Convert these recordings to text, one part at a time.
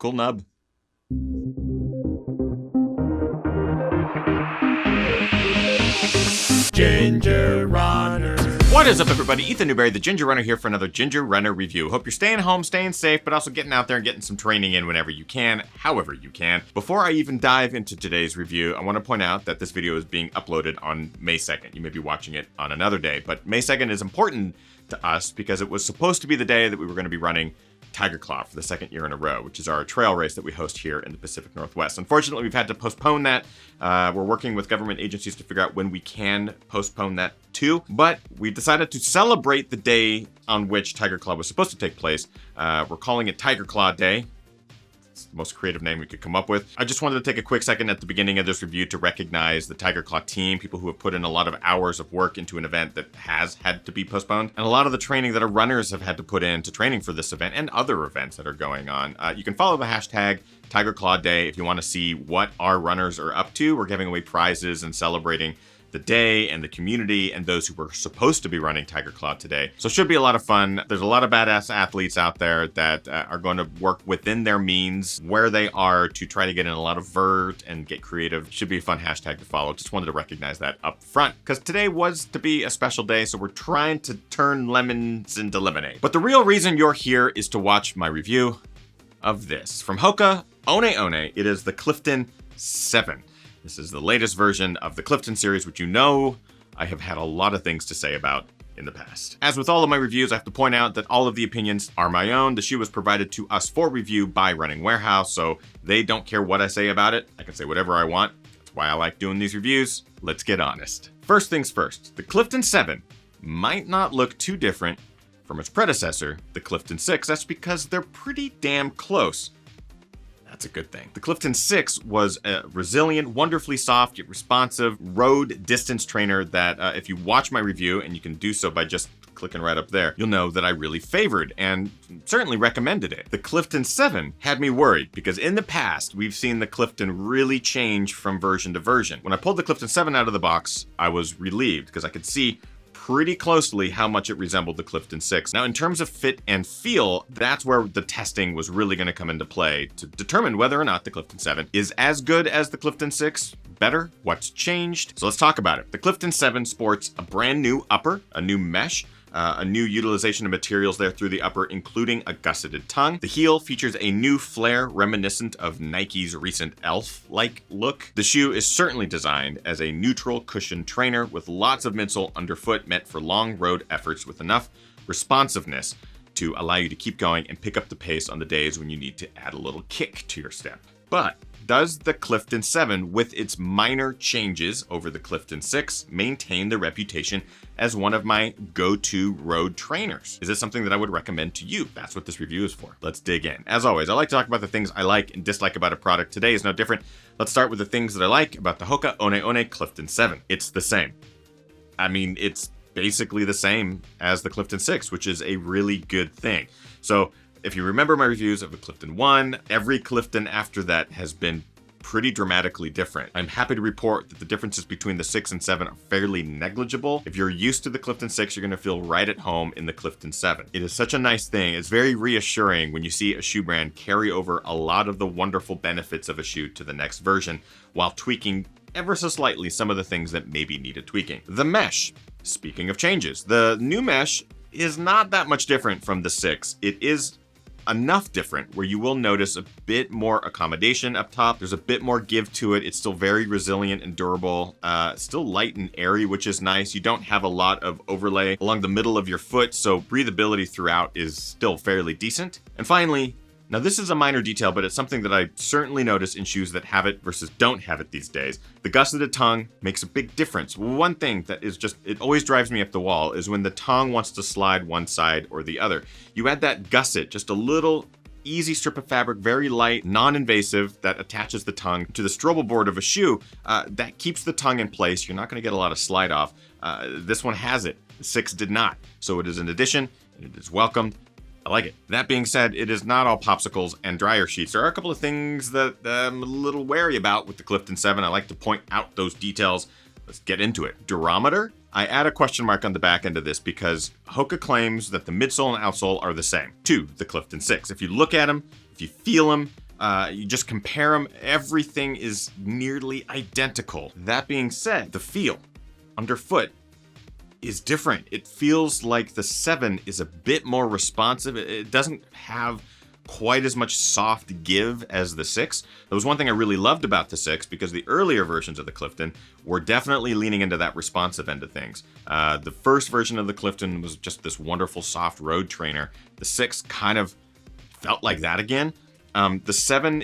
Cool nub. Ginger Runner. What is up, everybody? Ethan Newberry, the Ginger Runner, here for another Ginger Runner review. Hope you're staying home, staying safe, but also getting out there and getting some training in whenever you can, however you can. Before I even dive into today's review, I want to point out that this video is being uploaded on May 2nd. You may be watching it on another day, but May 2nd is important to us because it was supposed to be the day that we were going to be running Tiger Claw for the second year in a row, which is our trail race that we host here in the Pacific Northwest. Unfortunately, we've had to postpone that. We're working with government agencies to figure out when we can postpone that too, but we decided to celebrate the day on which Tiger Claw was supposed to take place. We're calling it Tiger Claw Day. It's the most creative name we could come up with. I just wanted to take a quick second at the beginning of this review to recognize the Tiger Claw team, people who have put in a lot of hours of work into an event that has had to be postponed, and a lot of the training that our runners have had to put into training for this event and other events that are going on. You can follow the hashtag Tiger Claw Day if you want to see what our runners are up to. We're giving away prizes and celebrating the day and the community and those who were supposed to be running Tiger Claw today. So it should be a lot of fun. There's a lot of badass athletes out there that are going to work within their means where they are to try to get in a lot of vert and get creative. Should be a fun hashtag to follow. Just wanted to recognize that up front because today was to be a special day, so we're trying to turn lemons into lemonade. But the real reason you're here is to watch my review of this. From Hoka One One, it is the Clifton 7. This is the latest version of the Clifton series, which you know I have had a lot of things to say about in the past. As with all of my reviews, I have to point out that all of the opinions are my own. The shoe was provided to us for review by Running Warehouse, so they don't care what I say about it. I can say whatever I want. That's why I like doing these reviews. Let's get honest. First things first, the Clifton 7 might not look too different from its predecessor, the Clifton 6. That's because they're pretty damn close. That's a good thing. The Clifton 6 was a resilient, wonderfully soft, yet responsive road distance trainer that if you watch my review, and you can do so by just clicking right up there, you'll know that I really favored and certainly recommended it. The Clifton 7 had me worried because in the past, we've seen the Clifton really change from version to version. When I pulled the Clifton 7 out of the box, I was relieved because I could see pretty closely how much it resembled the Clifton 6. Now, in terms of fit and feel, that's where the testing was really going to come into play to determine whether or not the Clifton 7 is as good as the Clifton 6, better, what's changed. So let's talk about it. The Clifton 7 sports a brand new upper, a new mesh, a new utilization of materials there through the upper, including a gusseted tongue. The heel features a new flare reminiscent of Nike's recent Elf-like look. The shoe is certainly designed as a neutral cushion trainer with lots of midsole underfoot meant for long road efforts with enough responsiveness to allow you to keep going and pick up the pace on the days when you need to add a little kick to your step. But does the Clifton 7, with its minor changes over the Clifton 6, maintain the reputation as one of my go-to road trainers? Is this something that I would recommend to you? That's what this review is for. Let's dig in. As always, I like to talk about the things I like and dislike about a product. Today is no different. Let's start with the things that I like about the Hoka One One Clifton 7. It's the same. I mean, it's basically the same as the Clifton 6, which is a really good thing. So if you remember my reviews of the Clifton 1, every Clifton after that has been pretty dramatically different. I'm happy to report that the differences between the 6 and 7 are fairly negligible. If you're used to the Clifton 6, you're going to feel right at home in the Clifton 7. It is such a nice thing. It's very reassuring when you see a shoe brand carry over a lot of the wonderful benefits of a shoe to the next version while tweaking ever so slightly some of the things that maybe needed tweaking. The mesh. Speaking of changes, the new mesh is not that much different from the 6. It is enough different where you will notice a bit more accommodation up top. There's a bit more give to it. It's still very resilient and durable, still light and airy, which is nice. You don't have a lot of overlay along the middle of your foot, so breathability throughout is still fairly decent. And finally, now this is a minor detail, but it's something that I certainly notice in shoes that have it versus don't have it these days. The gusseted tongue makes a big difference. One thing that is just, it always drives me up the wall is when the tongue wants to slide one side or the other. You add that gusset, just a little easy strip of fabric, very light, non-invasive, that attaches the tongue to the strobel board of a shoe, that keeps the tongue in place. You're not going to get a lot of slide off. This one has it. The 6 did not. So it is an addition, and it is welcomed. I like it. That being said, it is not all popsicles and dryer sheets. There are a couple of things that I'm a little wary about with the Clifton 7. I like to point out those details. Let's get into it. Durometer? I add a question mark on the back end of this because Hoka claims that the midsole and outsole are the same to the Clifton 6. If you look at them, if you feel them, You just compare them, everything is nearly identical. That being said, the feel underfoot is different. It feels like the 7 is a bit more responsive. It doesn't have quite as much soft give as the 6. That was one thing I really loved about the 6, because the earlier versions of the Clifton were definitely leaning into that responsive end of things. The first version of the Clifton was just this wonderful soft road trainer. The 6 kind of felt like that again. The 7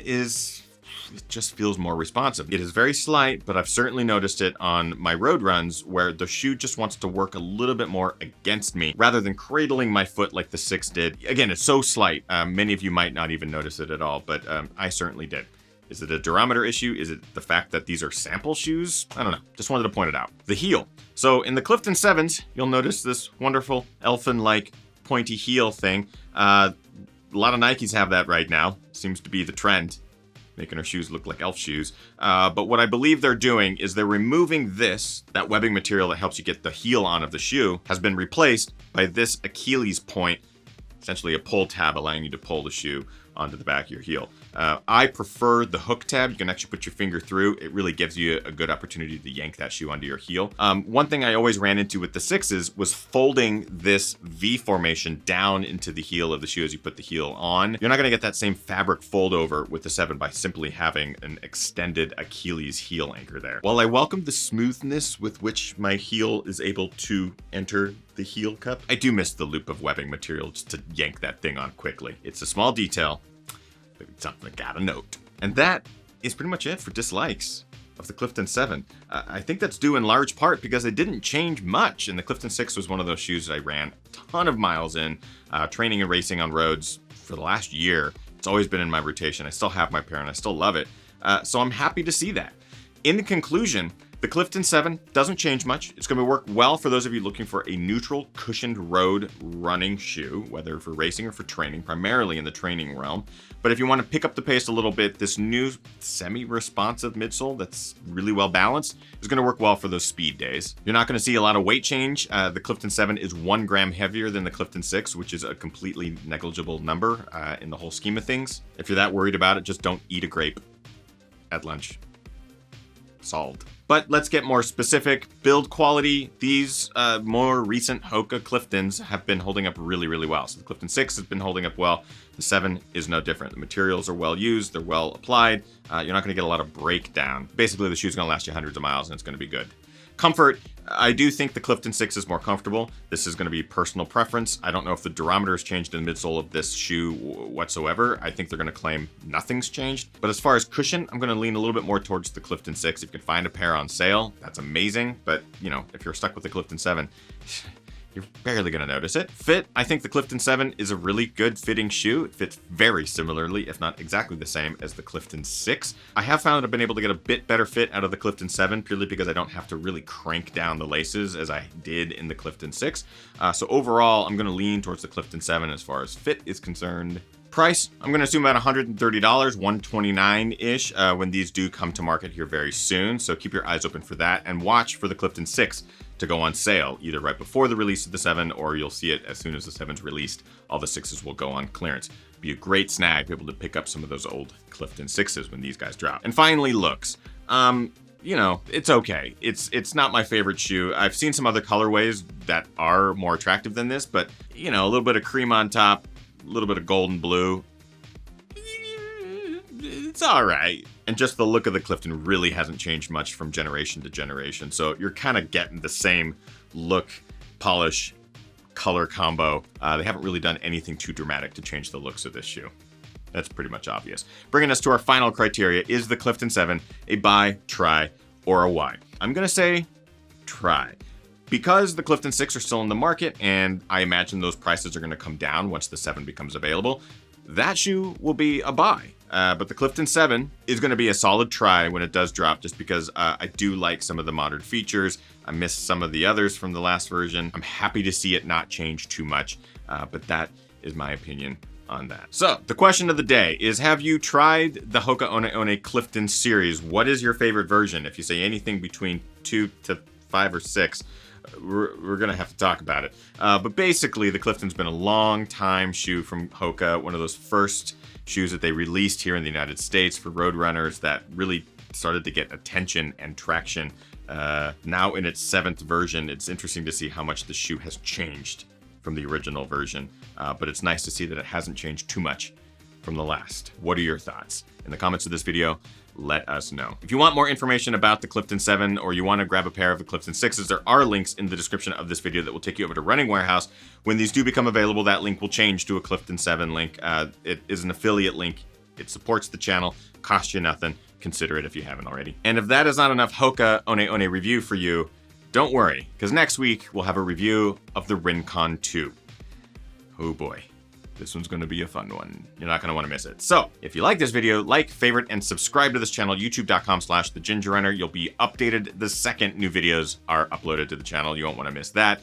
it just feels more responsive. It is very slight, but I've certainly noticed it on my road runs where the shoe just wants to work a little bit more against me rather than cradling my foot like the 6 did. Again, it's so slight. Many of you might not even notice it at all, but I certainly did. Is it a durometer issue? Is it the fact that these are sample shoes? I don't know. Just wanted to point it out. The heel. So in the Clifton 7s, you'll notice this wonderful elfin-like pointy heel thing. A lot of Nikes have that right now. Seems to be the trend, making our shoes look like elf shoes. But what I believe they're doing is they're removing that webbing material that helps you get the heel on of the shoe has been replaced by this Achilles point, essentially a pull tab allowing you to pull the shoe onto the back of your heel. I prefer the hook tab. You can actually put your finger through. It really gives you a good opportunity to yank that shoe onto your heel. One thing I always ran into with the 6s was folding this V formation down into the heel of the shoe as you put the heel on. You're not going to get that same fabric fold over with the 7 by simply having an extended Achilles heel anchor there. While I welcome the smoothness with which my heel is able to enter the heel cup, I do miss the loop of webbing material just to yank that thing on quickly. It's a small detail, but it's something I gotta note. And that is pretty much it for dislikes of the Clifton 7. I think that's due in large part because they didn't change much, and the Clifton 6 was one of those shoes that I ran a ton of miles in, training and racing on roads for the last year. It's always been in my rotation. I still have my pair and I still love it. So I'm happy to see that. In conclusion, the Clifton 7 doesn't change much. It's going to work well for those of you looking for a neutral, cushioned road running shoe, whether for racing or for training, primarily in the training realm. But if you want to pick up the pace a little bit, this new semi-responsive midsole that's really well balanced is going to work well for those speed days. You're not going to see a lot of weight change. The Clifton 7 is 1 gram heavier than the Clifton 6, which is a completely negligible number in the whole scheme of things. If you're that worried about it, just don't eat a grape at lunch. Solved. But let's get more specific. Build quality. These more recent Hoka Cliftons have been holding up really, really well. So the Clifton 6 has been holding up well. The 7 is no different. The materials are well used. They're well applied. You're not going to get a lot of breakdown. Basically, the shoe's going to last you hundreds of miles and it's going to be good. Comfort. I do think the Clifton 6 is more comfortable. This is going to be personal preference. I don't know if the durometer has changed in the midsole of this shoe whatsoever. I think they're going to claim nothing's changed. But as far as cushion, I'm going to lean a little bit more towards the Clifton 6. If you can find a pair on sale, that's amazing. But, you know, if you're stuck with the Clifton 7, you're barely going to notice it. Fit, I think the Clifton 7 is a really good fitting shoe. It fits very similarly, if not exactly the same as the Clifton 6. I have found I've been able to get a bit better fit out of the Clifton 7 purely because I don't have to really crank down the laces as I did in the Clifton 6. So overall, I'm going to lean towards the Clifton 7 as far as fit is concerned. Price, I'm going to assume about $130, $129-ish when these do come to market here very soon. So keep your eyes open for that and watch for the Clifton 6 to go on sale, either right before the release of the 7 or you'll see it as soon as the 7's released. All the 6s will go on clearance. Be a great snag to be able to pick up some of those old Clifton 6s when these guys drop. And finally, looks. You know, it's okay. It's not my favorite shoe. I've seen some other colorways that are more attractive than this, but, you know, a little bit of cream on top, a little bit of gold and blue. It's all right. And just the look of the Clifton really hasn't changed much from generation to generation. So you're kind of getting the same look, polish, color combo. They haven't really done anything too dramatic to change the looks of this shoe. That's pretty much obvious. Bringing us to our final criteria, is the Clifton 7 a buy, try, or a why? I'm going to say try. Because the Clifton 6 are still in the market, and I imagine those prices are going to come down once the 7 becomes available, that shoe will be a buy. But the Clifton 7 is going to be a solid try when it does drop, just because I do like some of the modern features. I miss some of the others from the last version. I'm happy to see it not change too much, but that is my opinion on that. So the question of the day is, have you tried the Hoka One One Clifton series? What is your favorite version? If you say anything between 2 to 5 or 6, we're gonna have to talk about it. But basically, the Clifton's been a long time shoe from Hoka, one of those first shoes that they released here in the United States for road runners that really started to get attention and traction. Now in its 7th version, it's interesting to see how much the shoe has changed from the original version, but it's nice to see that it hasn't changed too much from the last. What are your thoughts? In the comments of this video, let us know. If you want more information about the Clifton 7 or you want to grab a pair of the Clifton 6s, there are links in the description of this video that will take you over to Running Warehouse. When these do become available, that link will change to a Clifton 7 link. It is an affiliate link. It supports the channel, costs you nothing. Consider it if you haven't already. And if that is not enough Hoka One One review for you, don't worry, because next week we'll have a review of the Rincon 2. Oh boy. This one's going to be a fun one. You're not going to want to miss it. So, if you like this video, like, favorite, and subscribe to this channel, youtube.com/thegingerrunner. You'll be updated the second new videos are uploaded to the channel. You won't want to miss that.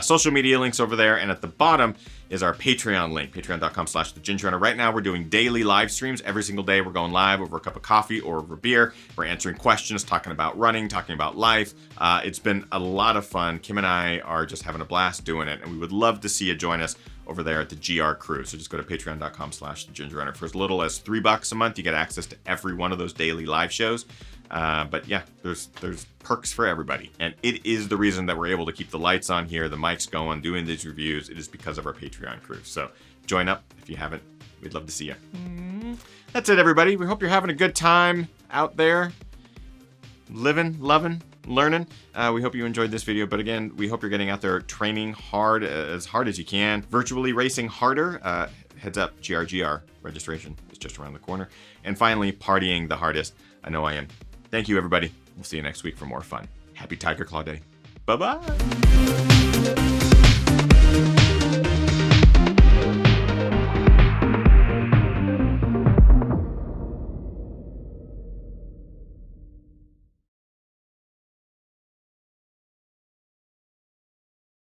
Social media links over there, and at the bottom is our Patreon link, patreon.com/thegingerrunner. Right now, we're doing daily live streams. Every single day, we're going live over a cup of coffee or over beer. We're answering questions, talking about running, talking about life. It's been a lot of fun. Kim and I are just having a blast doing it, and we would love to see you join us over there at the GR Crew. So just go to patreon.com/thegingerrunner. For as little as $3 a month, you get access to every one of those daily live shows. But yeah, there's perks for everybody. And it is the reason that we're able to keep the lights on here, the mics going, doing these reviews. It is because of our Patreon crew. So join up if you haven't. We'd love to see you. That's it, everybody. We hope you're having a good time out there, living, loving, learning. We hope you enjoyed this video, but again, we hope you're getting out there training hard as you can, virtually racing harder. Heads up, GRGR registration is just around the corner. And finally, partying the hardest. I know I am. Thank you, everybody. We'll see you next week for more fun. Happy Tiger Claw Day. Bye-bye.